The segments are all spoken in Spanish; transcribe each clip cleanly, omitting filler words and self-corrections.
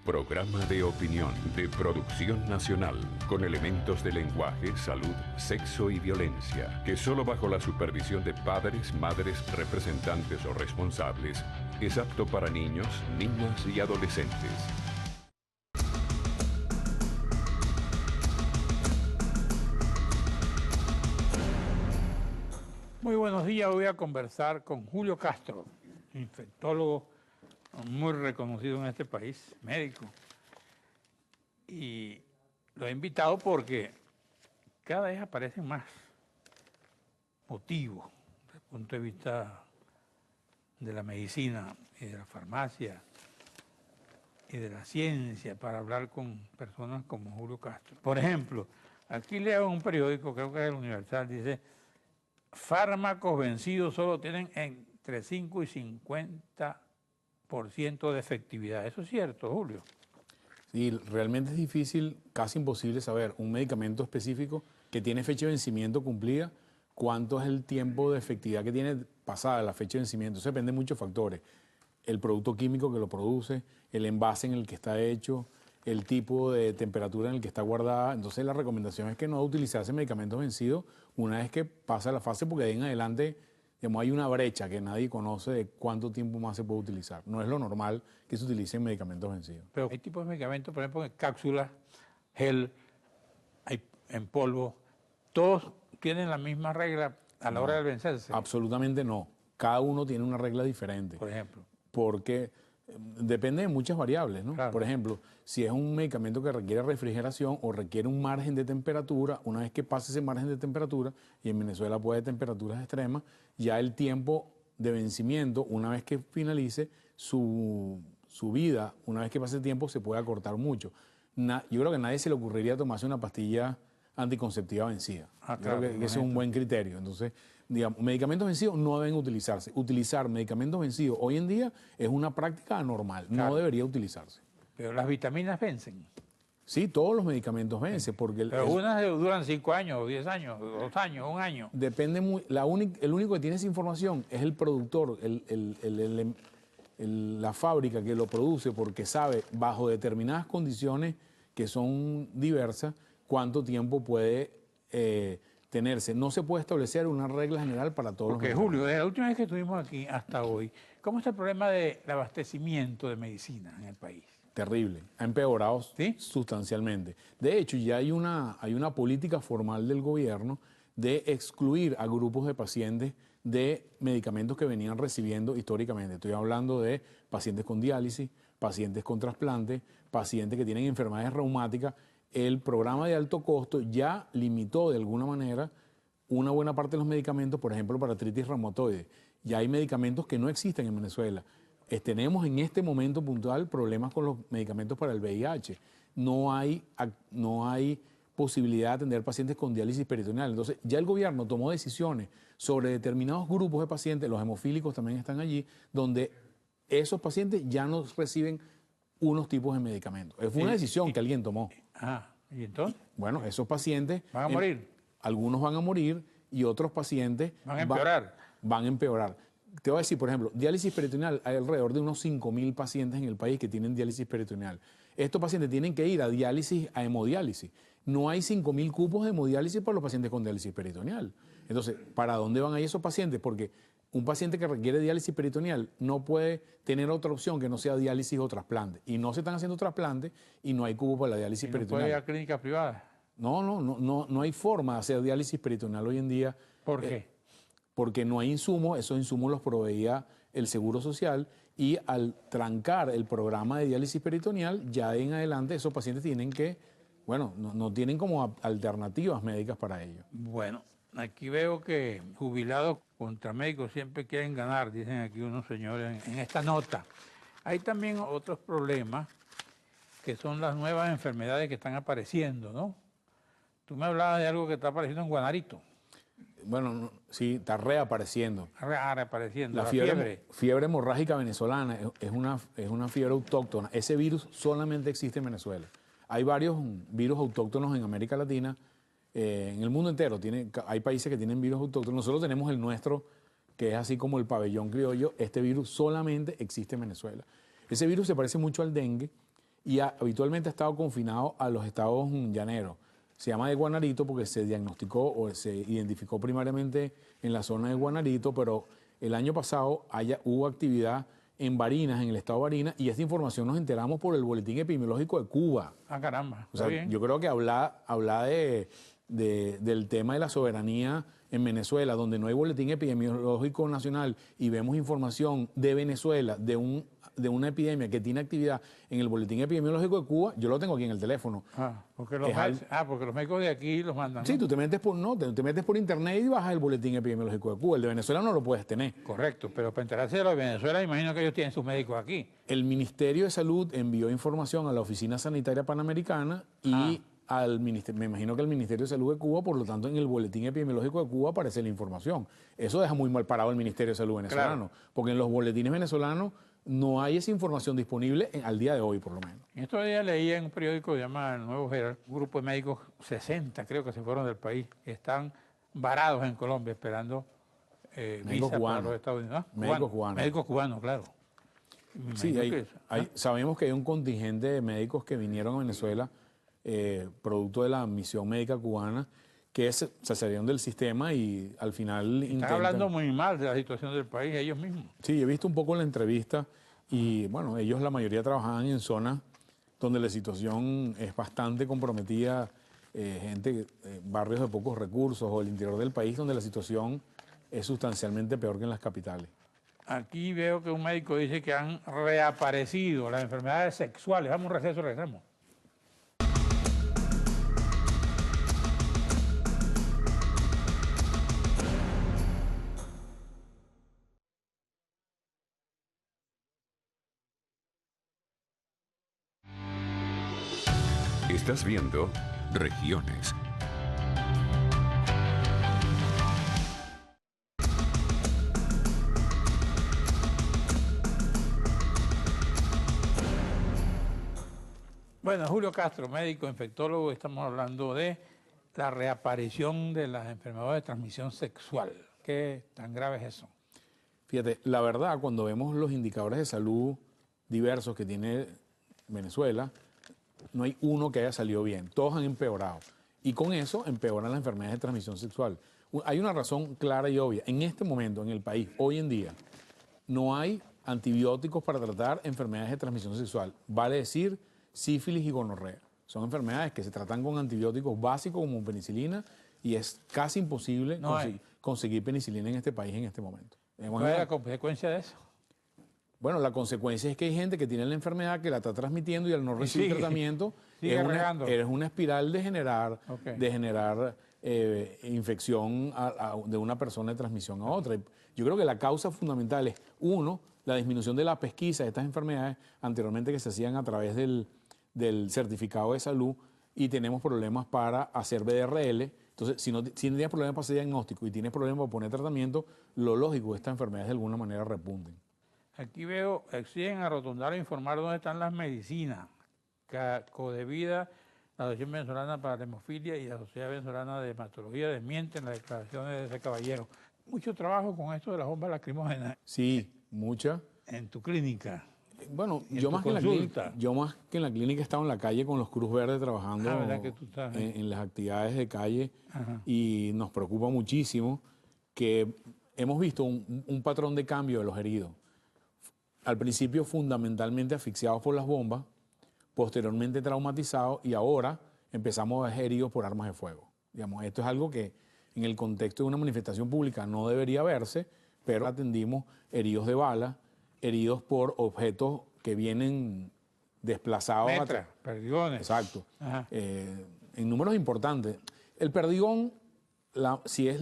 Programa de opinión de producción nacional con elementos de lenguaje, salud, sexo y violencia, que solo bajo la supervisión de padres, madres, representantes o responsables es apto para niños, niñas y adolescentes. Muy buenos días, voy a conversar con Julio Castro, infectólogo muy reconocido en este país, médico. Y lo he invitado porque cada vez aparecen más motivos desde el punto de vista de la medicina y de la farmacia y de la ciencia para hablar con personas como Julio Castro. Por ejemplo, aquí leo en un periódico, creo que es el Universal, dice: fármacos vencidos solo tienen entre 5 y 50% de efectividad. ¿Eso es cierto, Julio? Sí, realmente es difícil, casi imposible saber un medicamento específico que tiene fecha de vencimiento cumplida, cuánto es el tiempo de efectividad que tiene pasada la fecha de vencimiento. Eso depende de muchos factores. El producto químico que lo produce, el envase en el que está hecho, el tipo de temperatura en el que está guardada. Entonces la recomendación es que no utilizarse medicamentos vencidos una vez que pasa la fase, porque de ahí en adelante, digamos, hay una brecha que nadie conoce de cuánto tiempo más se puede utilizar. No es lo normal que se utilicen medicamentos vencidos. Pero hay tipos de medicamentos, por ejemplo, en cápsulas, gel, hay en polvo, todos tienen la misma regla a la hora de vencerse. Absolutamente no. Cada uno tiene una regla diferente. Por ejemplo. Porque depende de muchas variables, ¿no? Claro. Por ejemplo, si es un medicamento que requiere refrigeración o requiere un margen de temperatura, una vez que pase ese margen de temperatura, y en Venezuela puede haber temperaturas extremas, ya el tiempo de vencimiento, una vez que finalice su vida, una vez que pase el tiempo, se puede acortar mucho. Yo creo que a nadie se le ocurriría tomarse una pastilla anticonceptiva vencida. Claro, creo que ese es un buen criterio. Entonces, digamos, medicamentos vencidos no deben utilizarse. Utilizar medicamentos vencidos hoy en día es una práctica anormal, claro, no debería utilizarse. Pero las vitaminas vencen. Sí, todos los medicamentos vencen. Porque pero unas duran 5 años, o 10 años, 2 años, 1 año. Depende muy. El único que tiene esa información es el productor, la fábrica que lo produce, porque sabe, bajo determinadas condiciones que son diversas, cuánto tiempo puede tenerse. No se puede establecer una regla general para todos los medicamentos. Porque, Julio, desde la última vez que estuvimos aquí hasta hoy, ¿cómo está el problema del abastecimiento de medicina en el país? Terrible, ha empeorado, ¿sí?, sustancialmente. De hecho, ya hay una política formal del gobierno de excluir a grupos de pacientes de medicamentos que venían recibiendo históricamente. Estoy hablando de pacientes con diálisis, pacientes con trasplante, pacientes que tienen enfermedades reumáticas. El programa de alto costo ya limitó de alguna manera una buena parte de los medicamentos, por ejemplo, para artritis reumatoide. Ya hay medicamentos que no existen en Venezuela. Tenemos en este momento puntual problemas con los medicamentos para el VIH. No hay posibilidad de atender pacientes con diálisis peritoneal. Entonces, ya el gobierno tomó decisiones sobre determinados grupos de pacientes, los hemofílicos también están allí, donde esos pacientes ya no reciben unos tipos de medicamentos. Fue una decisión que alguien tomó. ¿Y entonces? Bueno, esos pacientes ¿van a morir? Algunos van a morir y otros pacientes van a empeorar. Van a empeorar. Te voy a decir, por ejemplo, diálisis peritoneal, hay alrededor de unos 5.000 pacientes en el país que tienen diálisis peritoneal. Estos pacientes tienen que ir a diálisis, a hemodiálisis. No hay 5.000 cupos de hemodiálisis para los pacientes con diálisis peritoneal. Entonces, ¿para dónde van a ir esos pacientes? Porque un paciente que requiere diálisis peritoneal no puede tener otra opción que no sea diálisis o trasplante. Y no se están haciendo trasplantes y no hay cupo para la diálisis peritoneal. ¿No puede ir a clínicas privadas? No hay forma de hacer diálisis peritoneal hoy en día. ¿Por qué? Porque no hay insumos, esos insumos los proveía el Seguro Social, y al trancar el programa de diálisis peritoneal, ya en adelante esos pacientes tienen que, bueno, no tienen como alternativas médicas para ello. Bueno, aquí veo que jubilados contra médicos siempre quieren ganar, dicen aquí unos señores en esta nota. Hay también otros problemas que son las nuevas enfermedades que están apareciendo, ¿no? Tú me hablabas de algo que está apareciendo en Guanarito. Bueno, sí, está reapareciendo. Reapareciendo, la fiebre hemorrágica venezolana es una fiebre autóctona. Ese virus solamente existe en Venezuela. Hay varios virus autóctonos en América Latina, en el mundo entero. Hay países que tienen virus autóctonos. Nosotros tenemos el nuestro, que es así como el pabellón criollo. Este virus solamente existe en Venezuela. Ese virus se parece mucho al dengue y habitualmente ha estado confinado a los estados llaneros. Se llama de Guanarito porque se diagnosticó o se identificó primariamente en la zona de Guanarito, pero el año pasado hubo actividad en Barinas, en el estado de Barinas, y esta información nos enteramos por el Boletín Epidemiológico de Cuba. Ah, caramba. O sea, Está bien. yo creo que hablar del tema de la soberanía en Venezuela, donde no hay boletín epidemiológico nacional y vemos información de Venezuela, de una epidemia que tiene actividad en el boletín epidemiológico de Cuba, yo lo tengo aquí en el teléfono. Porque los médicos de aquí los mandan, Sí, ¿no? tú te metes por internet y bajas el boletín epidemiológico de Cuba. El de Venezuela no lo puedes tener. Correcto, pero para enterarse de lo de Venezuela, imagino que ellos tienen sus médicos aquí. El Ministerio de Salud envió información a la Oficina Sanitaria Panamericana y me imagino que el Ministerio de Salud de Cuba, por lo tanto, en el boletín epidemiológico de Cuba aparece la información. Eso deja muy mal parado el Ministerio de Salud venezolano, porque en los boletines venezolanos no hay esa información disponible al día de hoy, por lo menos. En estos días leía en un periódico que se llama El Nuevo Herald, un grupo de médicos, 60 creo que se fueron del país, que están varados en Colombia esperando visa para los Estados Unidos. Médicos cubanos. Médicos cubanos, claro. Sí, sabemos que hay un contingente de médicos que vinieron a Venezuela producto de la misión médica cubana, que se salieron del sistema y al final Están hablando muy mal de la situación del país ellos mismos. Sí, he visto un poco la entrevista y bueno, ellos la mayoría trabajaban en zonas donde la situación es bastante comprometida, barrios de pocos recursos o el interior del país donde la situación es sustancialmente peor que en las capitales. Aquí veo que un médico dice que han reaparecido las enfermedades sexuales. Vamos a un receso, regresamos. Estás viendo Regiones. Bueno, Julio Castro, médico, infectólogo, estamos hablando de la reaparición de las enfermedades de transmisión sexual. ¿Qué tan grave es eso? Fíjate, la verdad, cuando vemos los indicadores de salud diversos que tiene Venezuela, no hay uno que haya salido bien, todos han empeorado. Y con eso empeoran las enfermedades de transmisión sexual. Hay una razón clara y obvia. En este momento, en el país, hoy en día, no hay antibióticos para tratar enfermedades de transmisión sexual. Vale decir, sífilis y gonorrea. Son enfermedades que se tratan con antibióticos básicos como penicilina y es casi imposible conseguir penicilina en este país en este momento. ¿Cuál es la consecuencia de eso? Bueno, la consecuencia es que hay gente que tiene la enfermedad que la está transmitiendo y al no recibir tratamiento es una espiral de generar infección de una persona de transmisión a otra. Yo creo que la causa fundamental es, uno, la disminución de la pesquisa de estas enfermedades anteriormente que se hacían a través del certificado de salud y tenemos problemas para hacer BDRL. Entonces, si tienes problemas para hacer diagnóstico y tienes problemas para poner tratamiento, lo lógico es que estas enfermedades de alguna manera repunten. Aquí veo, exigen arrotondar e informar dónde están las medicinas. Codevida, la Asociación Venezolana para la Hemofilia y la Sociedad Venezolana de Hematología desmienten las declaraciones de ese caballero. Mucho trabajo con esto de las bombas lacrimógenas. Sí, mucha. En tu clínica. Bueno, yo más que en la clínica he estado en la calle con los Cruz Verdes trabajando en las actividades de calle. Ajá. Y nos preocupa muchísimo que hemos visto un patrón de cambio de los heridos. Al principio fundamentalmente asfixiados por las bombas, posteriormente traumatizados y ahora empezamos a ver heridos por armas de fuego. Digamos, esto es algo que en el contexto de una manifestación pública no debería verse, pero atendimos heridos de bala, heridos por objetos que vienen desplazados. Perdigones. Exacto. En números importantes. El perdigón, si es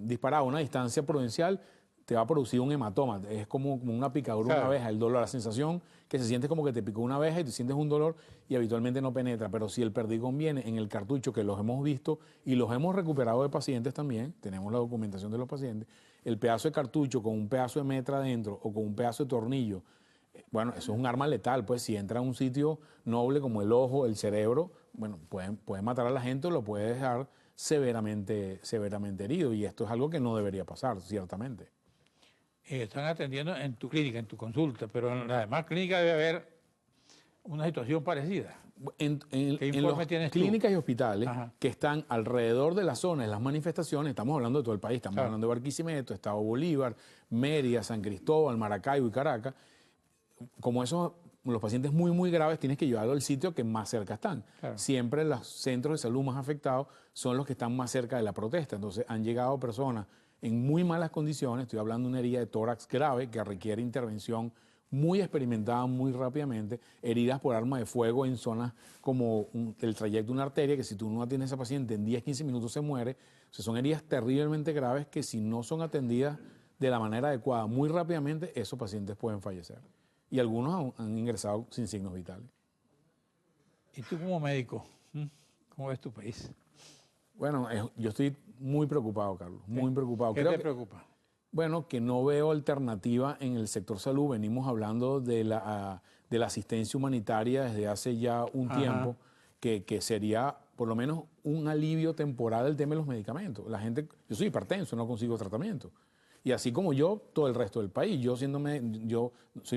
disparado a una distancia prudencial, te va a producir un hematoma. Es como una picadura de una abeja. El dolor, la sensación que se siente como que te picó una abeja y te sientes un dolor y habitualmente no penetra. Pero si el perdigón viene en el cartucho, que los hemos visto y los hemos recuperado de pacientes también, tenemos la documentación de los pacientes, el pedazo de cartucho con un pedazo de metra adentro o con un pedazo de tornillo, bueno, eso es un arma letal. Pues si entra a un sitio noble como el ojo, el cerebro, bueno, puede matar a la gente o lo puede dejar severamente herido. Y esto es algo que no debería pasar, ciertamente. Están atendiendo en tu clínica, en tu consulta, pero en las demás clínicas debe haber una situación parecida. En ¿Qué las informe tienes tú? clínicas y hospitales Ajá. que están alrededor de las zonas de las manifestaciones, estamos hablando de todo el país, estamos Claro. hablando de Barquisimeto, Estado Bolívar, Mérida, San Cristóbal, Maracaibo y Caracas. Como esos, los pacientes muy, muy graves, tienes que llevarlo al sitio que más cerca están. Claro. Siempre los centros de salud más afectados son los que están más cerca de la protesta. Entonces, han llegado personas en muy malas condiciones. Estoy hablando de una herida de tórax grave que requiere intervención muy experimentada muy rápidamente, heridas por arma de fuego en zonas como el trayecto de una arteria, que si tú no atiendes a esa paciente en 10, 15 minutos se muere. O sea, son heridas terriblemente graves que si no son atendidas de la manera adecuada muy rápidamente, esos pacientes pueden fallecer. Y algunos han ingresado sin signos vitales. ¿Y tú como médico, cómo ves tu país? Bueno, yo estoy muy preocupado, Carlos, muy preocupado. ¿Qué te preocupa? Bueno, que no veo alternativa en el sector salud. Venimos hablando de la asistencia humanitaria desde hace ya un tiempo, que sería por lo menos un alivio temporal del tema de los medicamentos. La gente, yo soy hipertenso, no consigo tratamiento. Y así como yo, todo el resto del país. Yo soy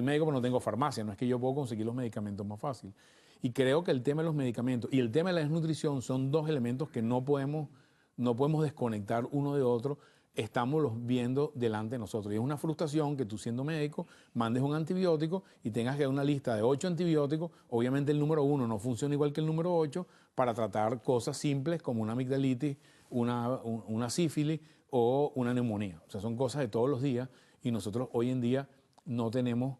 médico, pero no tengo farmacia. No es que yo puedo conseguir los medicamentos más fácil. Y creo que el tema de los medicamentos y el tema de la desnutrición son dos elementos que no podemos desconectar uno de otro. Estamos los viendo delante de nosotros. Y es una frustración que tú, siendo médico, mandes un antibiótico y tengas que dar una lista de 8 antibióticos. Obviamente el número 1 no funciona igual que el número 8 para tratar cosas simples como una amigdalitis, una sífilis o una neumonía. O sea, son cosas de todos los días y nosotros hoy en día no tenemos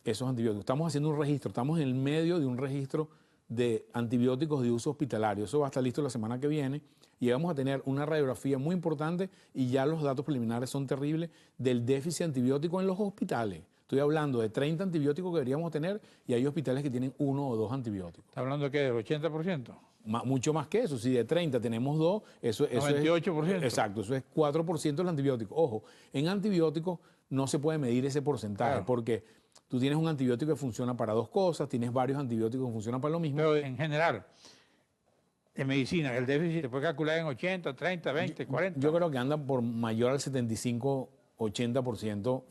esos antibióticos. Estamos haciendo un registro, estamos en el medio de un registro de antibióticos de uso hospitalario. Eso va a estar listo la semana que viene y vamos a tener una radiografía muy importante y ya los datos preliminares son terribles del déficit antibiótico en los hospitales. Estoy hablando de 30 antibióticos que deberíamos tener y hay hospitales que tienen 1 o 2 antibióticos. ¿Estás hablando de qué? ¿Del 80%? Mucho más que eso. Si de 30 tenemos 2, eso 98%. es... Exacto, eso es 4% del antibiótico. Ojo, en antibióticos no se puede medir ese porcentaje, Claro. porque tú tienes un antibiótico que funciona para 2 cosas, tienes varios antibióticos que funcionan para lo mismo. Pero en general, en medicina, el déficit se puede calcular en 80, 30, 20, 40. Yo creo que anda por mayor al 75-80%,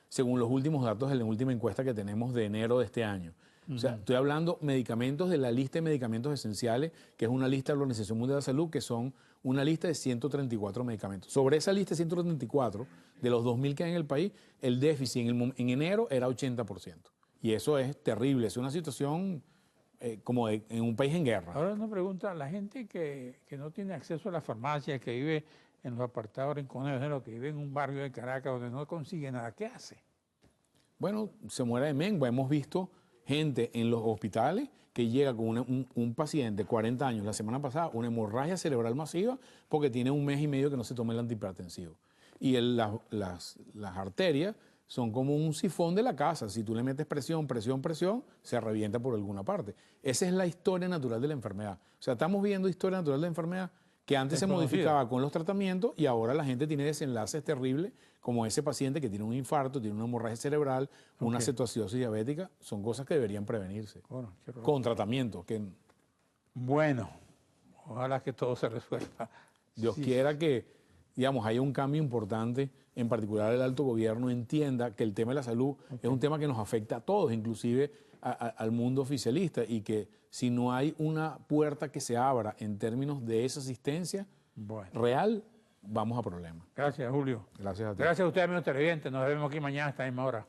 según los últimos datos de la última encuesta que tenemos de enero de este año. O sea, estoy hablando medicamentos de la lista de medicamentos esenciales, que es una lista de la Organización Mundial de la Salud, que son una lista de 134 medicamentos. Sobre esa lista de 134, de los 2.000 que hay en el país, el déficit en enero era 80%. Y eso es terrible, es una situación como en un país en guerra. Ahora una pregunta, la gente que no tiene acceso a la farmacia, que vive en los apartados rinconeros, que vive en un barrio de Caracas donde no consigue nada, ¿qué hace? Bueno, se muere de mengua. Hemos visto gente en los hospitales que llega con un paciente de 40 años, la semana pasada, una hemorragia cerebral masiva porque tiene 1 mes y medio que no se toma el antihipertensivo. Y las arterias son como un sifón de la casa. Si tú le metes presión, se revienta por alguna parte. Esa es la historia natural de la enfermedad. O sea, estamos viendo historia natural de la enfermedad que antes se modificaba con los tratamientos y ahora la gente tiene desenlaces terribles, como ese paciente que tiene un infarto, tiene una hemorragia cerebral, una cetoacidosis diabética. Son cosas que deberían prevenirse con tratamiento. Bueno, ojalá que todo se resuelva. Dios quiera que, digamos, haya un cambio importante, en particular el alto gobierno entienda que el tema de la salud es un tema que nos afecta a todos, inclusive al mundo oficialista, y que si no hay una puerta que se abra en términos de esa asistencia real, vamos a problemas. Gracias, Julio. Gracias a ti. Gracias a ustedes, amigos televidentes. Nos vemos aquí mañana a esta misma hora.